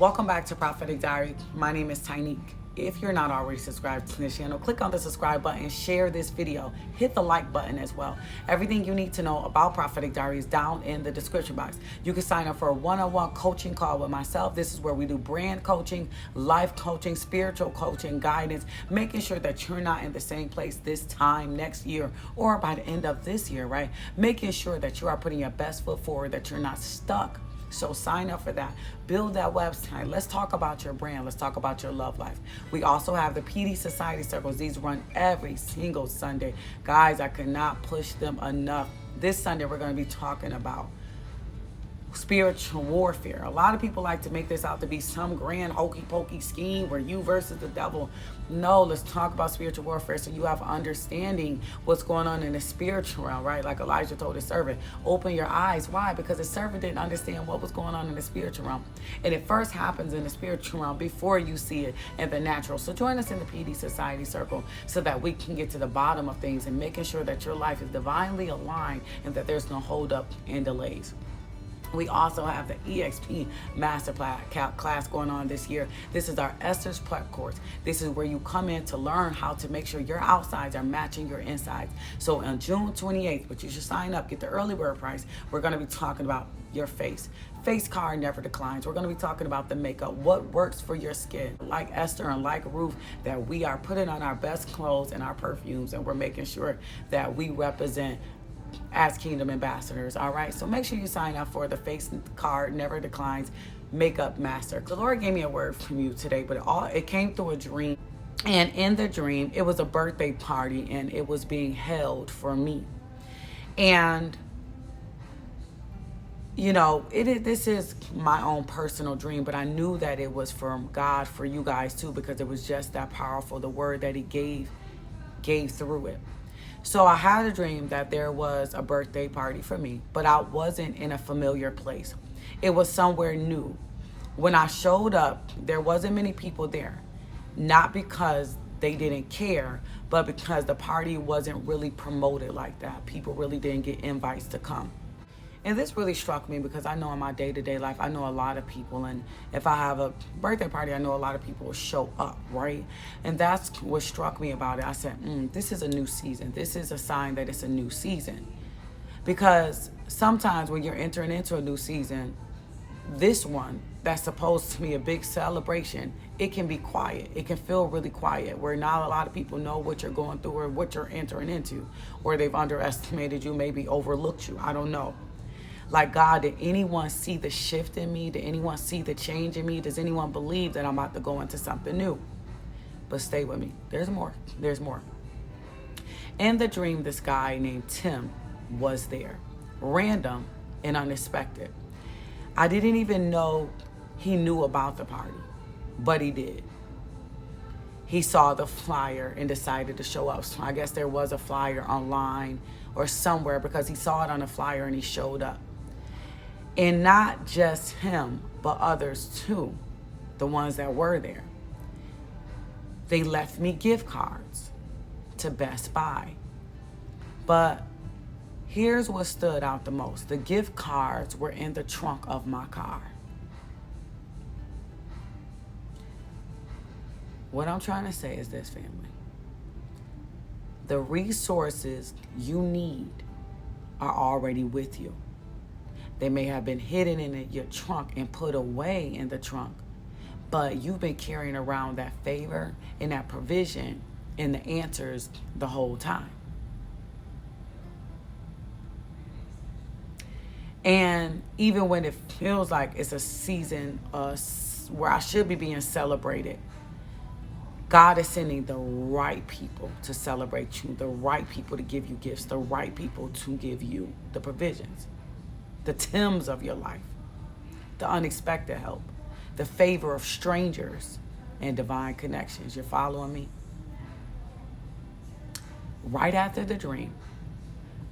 Welcome back to Prophetic Diary. My name is Tynique. If you're not already subscribed to this channel, click on the subscribe button, share this video, hit the like button as well. Everything you need to know about Prophetic Diary is down in the description box. You can sign up for a one-on-one coaching call with myself. This is where we do brand coaching, life coaching, spiritual coaching, guidance, making sure that you're not in the same place this time next year or by the end of this year, right? Making sure that you are putting your best foot forward, that you're not stuck. So sign up for that. Build that website. Let's talk about your brand. Let's talk about your love life. We also have the PD Society Circles. These run every single Sunday. Guys, I cannot push them enough. This Sunday, we're going to be talking about spiritual warfare. A lot of people like to make this out to be some grand hokey pokey scheme where you versus the devil. No, let's talk about spiritual warfare so you have understanding what's going on in the spiritual realm, right? Like Elijah told his servant, open your eyes. Why? Because the servant didn't understand what was going on in the spiritual realm. And it first happens in the spiritual realm before you see it in the natural. So join us in the PD Society Circle so that we can get to the bottom of things and making sure that your life is divinely aligned and that there's no hold up and delays. We also have the EXP Masterclass class going on this year. This is our Esther's Prep course. This is where you come in to learn how to make sure your outsides are matching your insides. So on June 28th, but you should sign up, get the early bird price. We're going to be talking about your face. Face card never declines. We're going to be talking about the makeup, what works for your skin. Like Esther and like Ruth, that we are putting on our best clothes and our perfumes, and we're making sure that we represent as kingdom ambassadors. All right, so make sure you sign up for the face card never declines makeup master. The Lord gave me a word from you today, but it came through a dream, and in the dream it was a birthday party and it was being held for me. And you know, this is my own personal dream, but I knew that it was from God for you guys too, because it was just that powerful, the word that he gave through it. So I had a dream that there was a birthday party for me, but I wasn't in a familiar place. It was somewhere new. When I showed up, there wasn't many people there. Not because they didn't care, but because the party wasn't really promoted like that. People really didn't get invites to come. And this really struck me because I know in my day-to-day life, I know a lot of people. And if I have a birthday party, I know a lot of people will show up, right? And that's what struck me about it. I said, this is a new season. This is a sign that it's a new season. Because sometimes when you're entering into a new season, this one that's supposed to be a big celebration, it can be quiet. It can feel really quiet, where not a lot of people know what you're going through or what you're entering into, or they've underestimated you, maybe overlooked you. I don't know. Like, God, did anyone see the shift in me? Did anyone see the change in me? Does anyone believe that I'm about to go into something new? But stay with me. There's more. There's more. In the dream, this guy named Tim was there. Random and unexpected. I didn't even know he knew about the party, but he did. He saw the flyer and decided to show up. So I guess there was a flyer online or somewhere, because he saw it on a flyer and he showed up. And not just him, but others too, the ones that were there. They left me gift cards to Best Buy. But here's what stood out the most. The gift cards were in the trunk of my car. What I'm trying to say is this, family. The resources you need are already with you. They may have been hidden in your trunk and put away in the trunk, but you've been carrying around that favor and that provision and the answers the whole time. And even when it feels like it's a season where I should be being celebrated, God is sending the right people to celebrate you, the right people to give you gifts, the right people to give you the provisions, the Tims of your life, the unexpected help, the favor of strangers, and divine connections. You're following me? Right after the dream,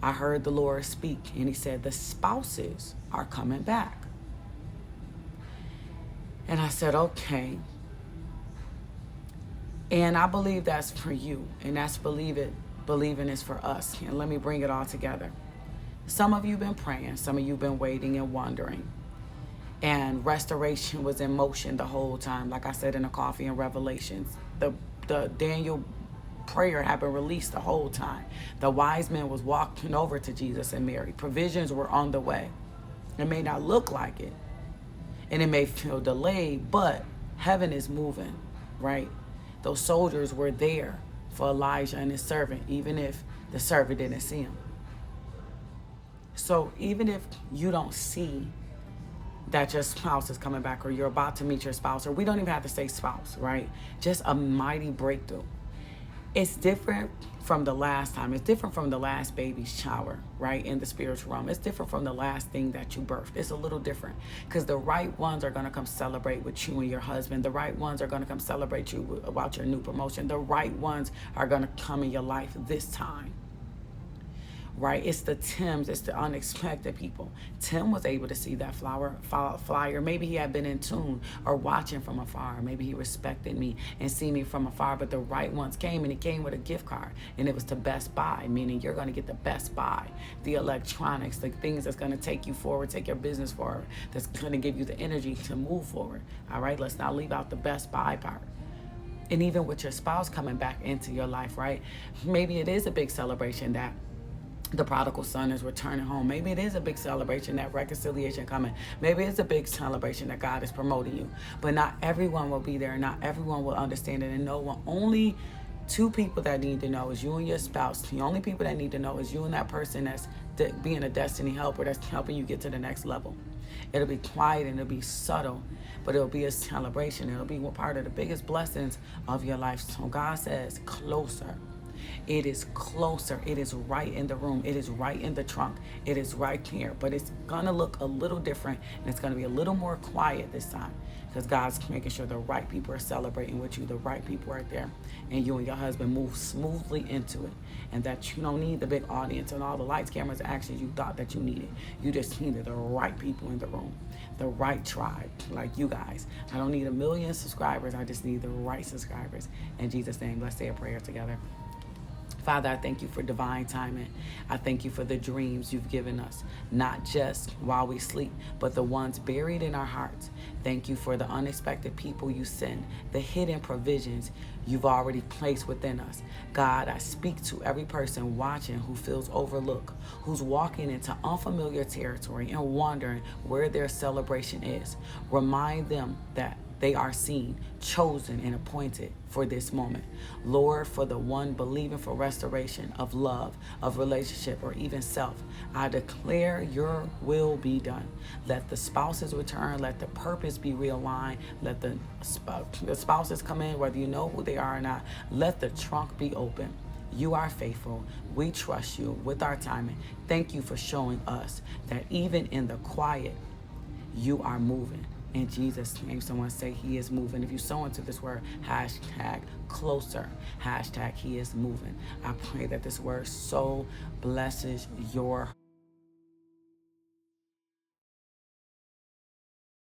I heard the Lord speak, and he said, the spouses are coming back. And I said, okay. And I believe that's for you, and that's believing is for us. And let me bring it all together. Some of you been praying, some of you been waiting and wondering. And restoration was in motion the whole time. Like I said in the coffee and Revelations, the Daniel prayer had been released the whole time. The wise men was walking over to Jesus and Mary. Provisions were on the way. It may not look like it, and it may feel delayed, but heaven is moving, right? Those soldiers were there for Elijah and his servant, even if the servant didn't see him. So even if you don't see that your spouse is coming back, or you're about to meet your spouse, or we don't even have to say spouse, right? Just a mighty breakthrough. It's different from the last time. It's different from the last baby's shower, right? In the spiritual realm. It's different from the last thing that you birthed. It's a little different because the right ones are going to come celebrate with you and your husband. The right ones are going to come celebrate you about your new promotion. The right ones are going to come in your life this time. Right? It's the Tims, it's the unexpected people. Tim was able to see that flyer. Maybe he had been in tune or watching from afar. Maybe he respected me and see me from afar, but the right ones came, and he came with a gift card, and it was to Best Buy, meaning you're going to get the Best Buy, the electronics, the things that's going to take you forward, take your business forward, that's going to give you the energy to move forward. All right? Let's not leave out the Best Buy part. And even with your spouse coming back into your life, right? Maybe it is a big celebration that the prodigal son is returning home. Maybe it is a big celebration, that reconciliation coming. Maybe it's a big celebration that God is promoting you. But not everyone will be there. Not everyone will understand it. And no one, only two people that need to know is you and your spouse. The only people that need to know is you and that person that's being a destiny helper, that's helping you get to the next level. It'll be quiet and it'll be subtle, but it'll be a celebration. It'll be part of the biggest blessings of your life. So God says, closer. It is closer. It is right in the room. It is right in the trunk. It is right here. But it's going to look a little different, and it's going to be a little more quiet this time because God's making sure the right people are celebrating with you. The right people are there, and you and your husband move smoothly into it, and that you don't need the big audience and all the lights, cameras, actions you thought that you needed. You just needed the right people in the room, the right tribe, like you guys. I don't need 1 million subscribers. I just need the right subscribers. In Jesus' name, let's say a prayer together. Father, I thank you for divine timing. I thank you for the dreams you've given us, not just while we sleep, but the ones buried in our hearts. Thank you for the unexpected people you send, the hidden provisions you've already placed within us. God, I speak to every person watching who feels overlooked, who's walking into unfamiliar territory and wondering where their celebration is. Remind them that they are seen, chosen, and appointed for this moment. Lord, for the one believing for restoration of love, of relationship, or even self, I declare your will be done. Let the spouses return. Let the purpose be realigned. Let the spouses come in, whether you know who they are or not. Let the trunk be open. You are faithful. We trust you with our timing. Thank you for showing us that even in the quiet, you are moving. In Jesus' name, someone say he is moving. If you sow into this word, hashtag closer, hashtag he is moving. I pray that this word so blesses your